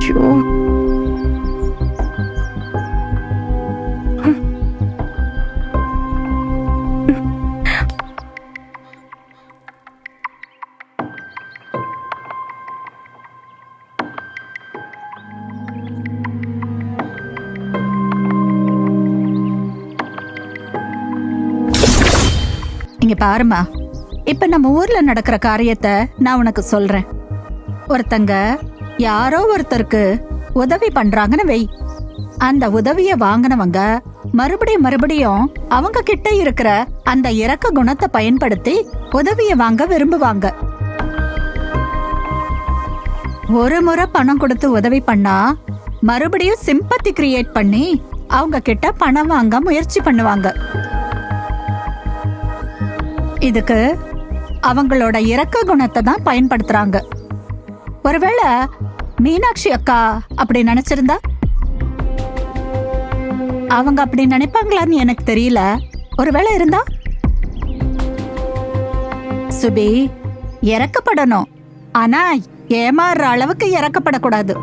ஐயோ. இங்க பாருமா, இப்ப நம்ம ஊர்ல நடக்கிற காரியத்தை நான் உனக்கு சொல்றேன். ஒருத்தங்க யாரோ ஒருத்தருக்கு உதவி பண்றாங்கன்னு வை. அந்த உதவிய வாங்கினவங்க மறுபடியும் அவங்க கிட்ட இருக்கிற அந்த இரக்க குணத்தை பயன்படுத்தி உதவிய வாங்க விரும்புவாங்க. ஒரு முறை பணம் கொடுத்து உதவி பண்ணா மறுபடியும் சிம்பத்தி கிரியேட் பண்ணி அவங்க கிட்ட பணம் வாங்க முயற்சி பண்ணுவாங்க. இதுக்கு அவங்களோட இரக்க குணத்தை தான் பயன்படுத்துறாங்க. ஒருவேளை மீனாட்சி அக்கா அப்படி நினைச்சிருந்தா, அவங்க அப்படி நினைப்பாங்களான்னு எனக்கு தெரியல. ஒருவேளை இருந்தா, சுபி இறக்கப்படணும், ஆனா ஏமாறுற அளவுக்கு இறக்கப்படக்கூடாது.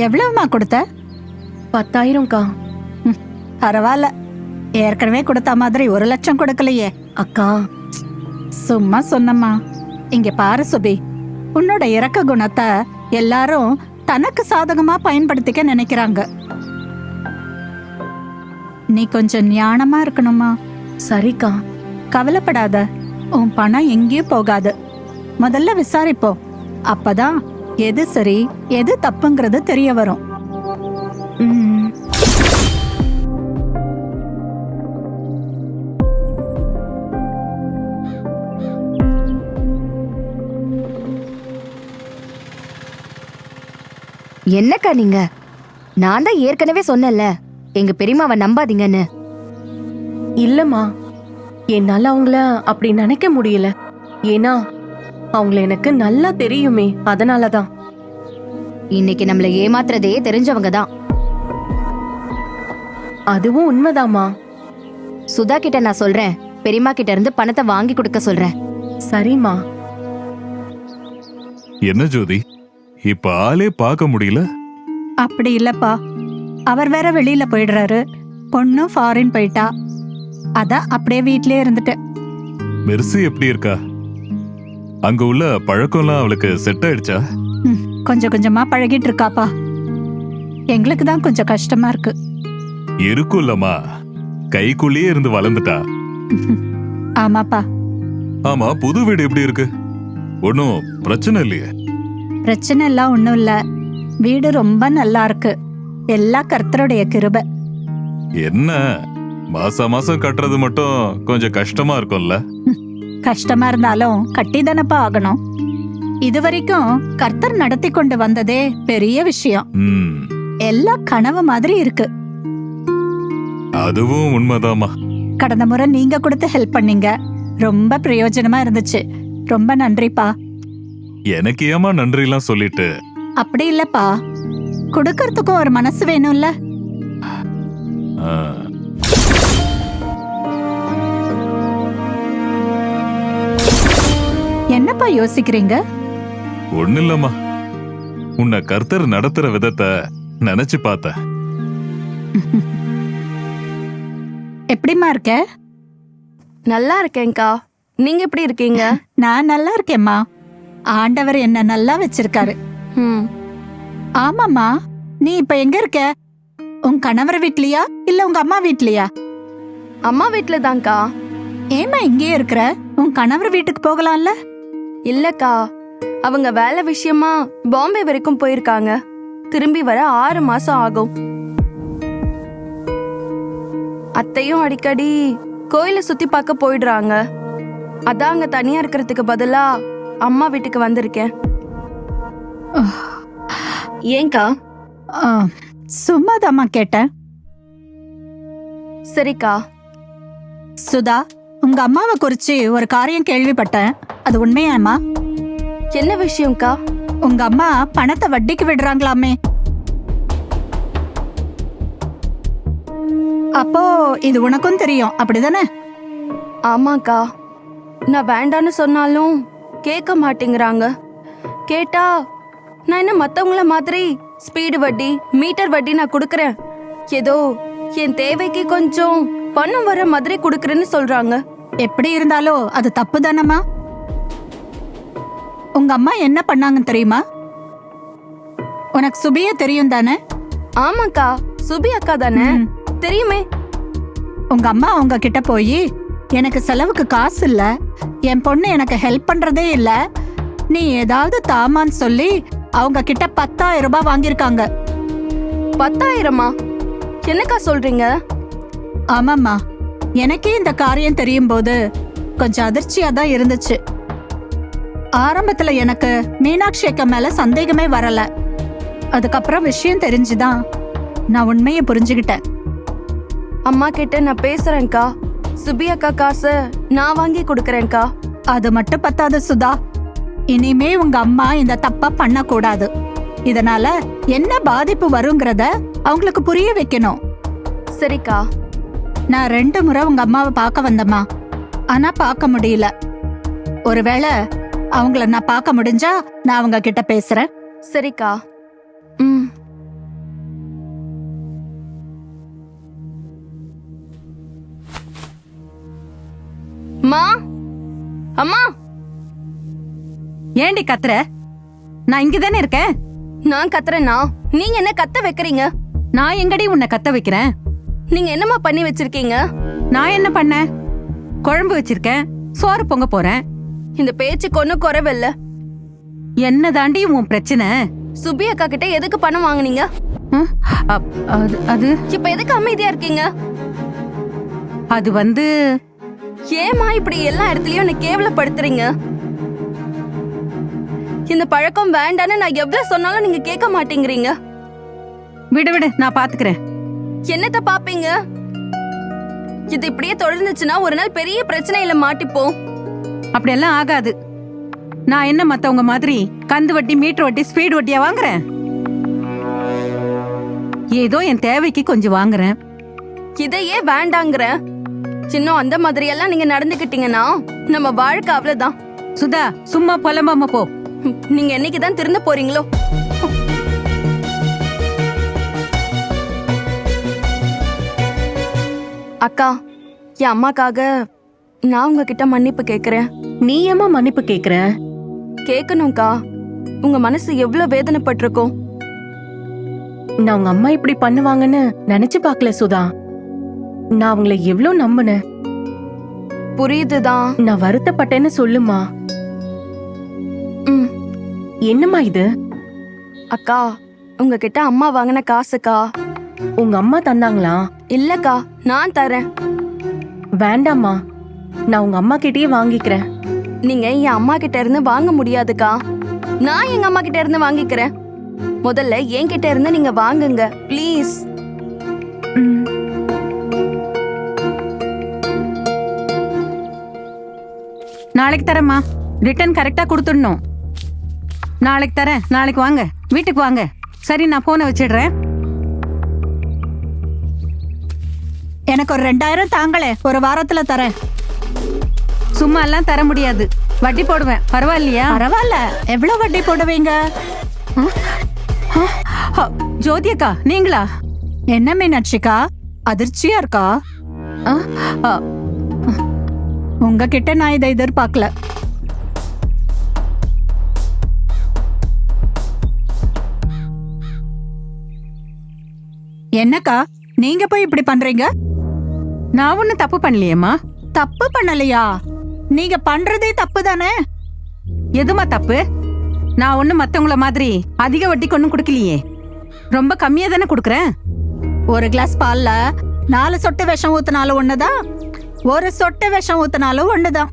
எவ்வளவுமா கொடுத்த? 10,000க்கா. பரவாயில்ல, ஏற்கனவே கொடுத்த மாதிரி 1 லட்சம் கொடுக்கலையே. அக்கா சும்மா சொன்னம்மா. இங்க பாரு சுபி, உன்னோட இரக்க குணத்தை எல்லாரும் தனக்கு சாதகமா பயன்படுத்திக்க நினைக்கிறாங்க. நீ கொஞ்சம் ஞானமா இருக்கணுமா. சரிக்கா. கவலைப்படாத, உன் பணம் எங்கேயும் போகாது. முதல்ல விசாரிப்போம், அப்பதான் எது சரி எது தப்புங்கிறது தெரிய வரும். என்னக்கா நீங்க? நான் தான் ஏற்கனவே சொன்னேன்ல, எங்க பெரியம்மாவை நம்பாதீங்கன்னு. இல்லம்மா, என்னால அவங்கள அப்படி நினைக்க முடியல. ஏன்னா அவங்கள எனக்கு நல்லா தெரியுமே, அதனாலதான். இன்னைக்கு நம்மள ஏமாத்துறதே தெரிஞ்சவங்க தான். அதுவும் உண்மைதாம்மா. சுதா கிட்ட நான் சொல்றேன், பெரியம்மா கிட்ட இருந்து பணத்தை வாங்கி கொடுக்க சொல்றேன். சரிம்மா. என்ன ஜோதி, இப்ப ஆளே பார்க்க முடியல? அப்படி இல்லப்பா, அவர் வேற வெளியில போயிடுறாரு, பொண்ணும் ஃபாரின் போயிட்டா. அதான் அப்படியே வீட்லயே இருந்துட்டேன். மெர்சி எப்படி இருக்கா? அங்க உள்ள பழக்கம்லாம் அவளுக்கு செட் ஆயிடுச்சா? கொஞ்சம் கொஞ்சமா பழகிட்டு இருக்காப்பா. எங்களுக்கு தான் கொஞ்சம் கஷ்டமா இருக்கு. இருக்குல்லம்மா, கைக்குள்ளேயே இருந்து வளர்ந்துட்டா. ஆமாப்பா. ஆமா, புது வீடு எப்படி இருக்கு? ஒன்னும் பிரச்சனை இல்லையே? பிரச்சனை எல்லாம் ஒண்ணும் இல்ல, வீடு ரொம்ப நல்லா இருக்கு. எல்லாம் கர்த்தருடைய கிருபை. என்ன, மாசம் மாசம் கட்டுறது மட்டும் கொஞ்சம் கஷ்டமா இருக்கும்ல? கஷ்டமா இருந்தாலும் கட்டிதானப்பா ஆகணும். இதுவரைக்கும் கர்த்தர் நடத்தி கொண்டு வந்ததே பெரிய விஷயம். எல்லாம் கனவு மாதிரி இருக்கு. அதுவும் உண்மைதாமா. கடந்த முறை நீங்க கொடுத்து ஹெல்ப் பண்ணீங்க, ரொம்ப பிரயோஜனமா இருந்துச்சு. ரொம்ப நன்றிப்பா. எனக்கு ஏமா நன்றி எல்லாம் சொல்லிட்டு? அப்படி இல்லப்பா, கொடுக்கறதுக்கும் ஒரு மனசு வேணும்ல. என்னப்பா யோசிக்கிறீங்க? ஒண்ணு இல்லம்மா, உன்னை கர்த்தர் நடத்துற விதத்தை நினைச்சு பார்த்த. எப்படிமா இருக்க? நல்லா இருக்கேன்க்கா. நீங்க எப்படி இருக்கீங்க? நான் நல்லா இருக்கேம்மா. ஆண்டவர் என்ன நல்லா வச்சிருக்காரு. ஆமாம்மா, நீ இப்ப எங்க இருக்க? உன் கணவர் வீட்லயா இல்ல உங்க அம்மா வீட்லயா? அம்மா வீட்ல தான்க்கா. ஏமா இங்கே இருக்கிற? உன் கணவர் வீட்டுக்கு போகலாம்ல? இல்லக்கா, அவங்க வேலை விஷயமா பாம்பே வரைக்கும் போயிருக்காங்க. திரும்பி வர 6 மாசம் ஆகும். அத்தையும் அடிக்கடி கோயில சுத்தி பார்க்க போயிடுறாங்க. அதான் அங்க தனியா இருக்கிறதுக்கு பதிலா அம்மா வீட்டுக்கு வந்திருக்கேன். ஏங்கா? சும்மாதாம்மா கேட்டேன். சரிக்கா. சுதா, உங்க அம்மாவை குறிச்சு ஒரு காரியம் கேள்விப்பட்டேன், அது உண்மையாமா? என்ன விஷயம்க்கா? உங்க அம்மா பணத்தை வட்டிக்கு விடுறாங்களாமே. அப்போ இது உனக்கும் தெரியும், அப்படிதானே? ஆமாக்கா, நான் வேண்டான்னு சொன்னாலும் கேட்க மாட்டேங்கிறாங்க. கேட்டா நான் என்ன மத்தவங்கள மாதிரி ஸ்பீடு வட்டி மீட்டர் வட்டி நான் கொடுக்கறேன். ஏதோ என் தேவைக்கு கொஞ்சம் பணம் வர மாதிரி கொடுக்கறேன்னு சொல்றாங்க. எப்படி இருந்தாலும் அது தப்பு தானம்மா. உங்க அம்மா என்ன பண்ணாங்கன்னு தெரியுமா? உனக்கு சுபிய தெரியும் தானே? ஆமாக்கா, சுபி அக்கா தானே, தெரியுமே. உங்க அம்மா அவங்க கிட்ட போய் எனக்கு செலவுக்கு காசு இல்ல, என் பொண்ணு எனக்கு ஹெல்ப் பண்றதே இல்ல, நீ ஏதாவது தாமான்னு சொல்லி அவங்க கிட்ட 10,000 ரூபாய் வாங்கியிருக்காங்க. 10,000மா? என்னக்கா சொல்றீங்க? ஆமாம்மா, எனக்கே இந்த காரியம் தெரியும் போது கொஞ்சம் அதிர்ச்சியா தான் இருந்துச்சு. ஆரம்பத்துல எனக்கு மீனாட்சி அக்கா மேல சந்தேகமே வரல. அதுக்கப்புறம் விஷயம் தெரிஞ்சுதான் நான் உண்மையை புரிஞ்சுக்கிட்டேன். அம்மா கிட்ட நான் பேசுறேன்க்கா. சுபி அக்கா காசு நான் வாங்கி கொடுக்கறேன்க்கா. அது மட்டும் பத்தாது சுதா, இனிமே உங்க அம்மா இந்த தப்பா பண்ணக்கூடாது. இதனால என்ன பாதிப்பு வருங்கிறத அவங்களுக்கு புரிய வைக்கணும். சரிக்கா. நான் 2 முறை உங்க அம்மாவை பார்க்க வந்தம்மா, ஆனா பார்க்க முடியல. ஒருவேளை அவங்கள நான் பார்க்க முடிஞ்சா நான் அவங்க கிட்ட பேசுறேன். சரிக்கா. ம். அம்மா, அம்மா, ஏண்டி கத்துற? நான் இங்கதானே இருக்கேன். நான் கத்துறேன்னா நீங்க என்ன கத்த வைக்கிறீங்க? நான் எங்கடி உன்னை கத்த வைக்கிறேன்? நீங்க என்னம்மா பண்ணி வச்சிருக்கீங்க? நான் என்ன பண்ணேன்? குழம்பு வச்சிருக்கேன், சோறு பொங்க போறேன். இந்த பேச்சுக்கு ஒன்னும் குறைவில்ல. என்ன தாண்டி உன் பிரச்சனை? சுபி அக்கா கிட்ட எதுக்கு பணம் வாங்குனீங்க? ஹம்? அது இப்ப எதுக்கு அமைதியா இருக்கீங்க? அது வந்து ஏமா இப்படி எல்லா இடத்துலயும் என்ன கேவலப்படுத்துறீங்க? இந்த பழக்கம் வேண்டான்னு நான் எவ்வளவு சொன்னாலும் நீங்க கேட்க மாட்டேங்கிறீங்க. விடு விடு, நான் பாத்துக்கிறேன். என்னத்த பாப்பீங்க? இது இப்படியே தொடர்ந்துச்சுன்னா ஒரு நாள் பெரிய பிரச்சனையில மாட்டிப்போம். அப்படியெல்லாம் ஆகாது. நான் என்ன மத்தவங்க மாதிரி கந்து வட்டி மீட்டர் வட்டி ஸ்பீடு வட்டியா வாங்குறேன்? ஏதோ என் தேவைக்கு கொஞ்சம் வாங்குறேன். இதையே வேண்டாங்கிற. இன்னும் அந்த மாதிரி எல்லாம் நீங்க நடந்துக்கிட்டீங்கன்னா நம்ம வாழ்க்கை அவ்வளவுதான். சுதா, சும்மா புலம்பாம போ. நீங்க என்னைக்குதான் திருந்த போறீங்களோ? அக்கா, என் அம்மாக்காக நான் உங்ககிட்ட மன்னிப்பு கேக்குறேன். நீ ஏம்மா மன்னிப்பு கேக்குற? கேட்கணும்க்கா. உங்க மனசு எவ்வளவு வேதனைப்பட்டிருக்கும். நான் உங்க அம்மா இப்படி பண்ணுவாங்கன்னு நினைச்சு பார்க்கல சுதா. நான் அவங்கள எவ்வளவு நம்பினேன். புரியுதுதான். நான் வருத்தப்பட்டேன்னு சொல்லுமா. ம். என்னம்மா இது? அக்கா, உங்ககிட்ட அம்மா வாங்கின காசுக்கா. உங்க அம்மா தந்தாங்களா? இல்லக்கா, நான் தரேன். வேண்டாம்மா, நான் உங்க அம்மா கிட்டயே வாங்கிக்கிறேன். நீங்க என் அம்மா கிட்ட இருந்து வாங்க முடியாதுக்கா. நான் எங்க அம்மா கிட்ட இருந்து வாங்கிக்கிறேன். முதல்ல என்கிட்ட இருந்து நீங்க வாங்குங்க ப்ளீஸ். ம். நாளைக்கு தரேம்மா. ரிட்டர்ன் கரெக்டா கொடுத்துடணும். நாளைக்கு தரேன். நாளைக்கு வாங்க, வீட்டுக்கு வாங்க. சரி, நான் போனை வச்சிடுறேன். எனக்கு ஒரு 2000 தாங்களே, ஒரு வாரத்துல தரேன். சும்மா எல்லாம் தர முடியாது, வட்டி போடுவேன். பரவாயில்லையா? பரவாயில்ல, எவ்வளவு வட்டி போடுவீங்க? ஜோதி அக்கா, நீங்களா? என்ன மீனாட்சிக்கா, அதிர்ச்சியா இருக்கா? ஆ, ஆ, உங்ககிட்ட நான் இதை எதிர்பார்க்கல. என்னக்கா, நீங்க போய் இப்படி பண்றீங்க? நான் ஒன்னும் தப்பு பண்ணலையேம்மா. தப்பு பண்ணலையா? நீங்க பண்றதே தப்பு தானே. எதுமா தப்பு? நான் ஒன்னும் மத்தவங்கள மாதிரி அதிக வட்டிக்கு ஒன்னும் கொடுக்கலையே. ரொம்ப கம்மியா தானே கொடுக்கறேன். ஒரு கிளாஸ் பால்ல 4 சொட்டு விஷம் ஊத்தினாலும் ஒண்ணுதான், ஒரு சொட்டு விஷம் ஊத்தினாலும் ஒண்ணுதான்.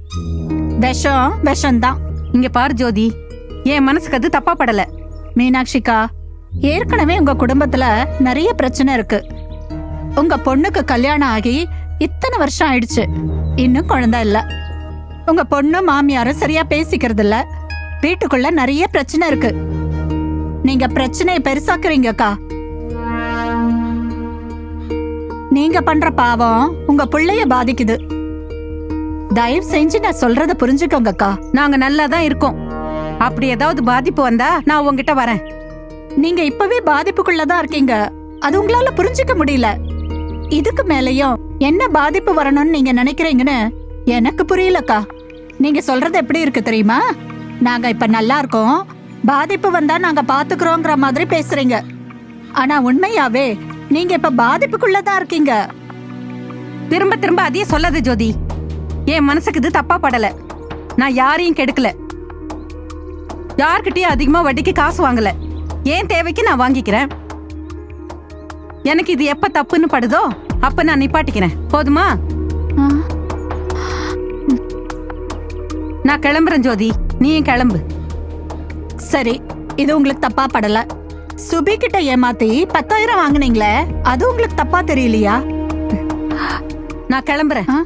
விஷம் விஷம்தான். இங்க பாரு ஜோதி, என் மனசுக்கு அது தப்பா படல. மீனாட்சிக்கா, ஏற்கனவே உங்க குடும்பத்துல நிறைய பிரச்சனை இருக்கு. உங்க பொண்ணுக்கு கல்யாணம் ஆகி இத்தனை வருஷம் ஆயிடுச்சு, இன்னும் குழந்தை இல்ல. உங்க பொண்ணு மாமியாரும் சரியா பேசிக்கிறது இல்ல. வீட்டுக்குள்ள நிறைய பிரச்சனை இருக்கு. நீங்க பிரச்சனையை பெருசாக்குறீங்கக்கா. நீங்க பண்ற பாவம் உங்க பிள்ளைய பாதிக்குது. தயவு செஞ்சு நான் சொல்றத புரிஞ்சுக்கோங்கக்கா. நாங்க நல்லா தான் இருக்கோம். அப்படி ஏதாவது பாதிப்பு வந்தா நான் உங்ககிட்ட வரேன். நீங்க இப்பவே பாதிப்புக்குள்ளதான் இருக்கீங்க. அது உங்களால புரிஞ்சுக்க முடியல. இதுக்கு மேலயும் என்ன பாதிப்பு வரணும்னு நீங்க நினைக்கிறீங்கன்னு எனக்கு புரியலக்கா. நீங்க சொல்றது எப்படி இருக்கு தெரியுமா? நாங்க இப்ப நல்லா இருக்கோம், பாதிப்பு வந்தா நாங்க பாத்துக்கிறோங்கிற மாதிரி பேசுறீங்க. ஆனா உண்மையாவே நீங்க இப்ப பாதிப்புக்குள்ளதான் இருக்கீங்க. திரும்ப திரும்ப அதையே சொல்லாத ஜோதி. என் மனசுக்கு இது தப்பா படல. நான் யாரையும் கெடுக்கல, யார்கிட்டயும் அதிகமா வட்டிக்கு காசு வாங்கல. ஏன் தேவைக்கு நான் வாங்கிக்கிறேன். எனக்கு இது எப்ப தப்புன்னு படுதோ அப்ப நான் நிப்பாட்டிக்கிறேன். போதுமா? ஆ, நான் கிளம்புறேன் ஜோதி, நீயும் கிளம்பு. சரி, இது உங்களுக்கு தப்பா படல. சுபி கிட்ட ஏமாத்தி 10,000 வாங்குனீங்களே, அது உங்களுக்கு தப்பா தெரியலையா? நான் கிளம்புறேன். ஆ?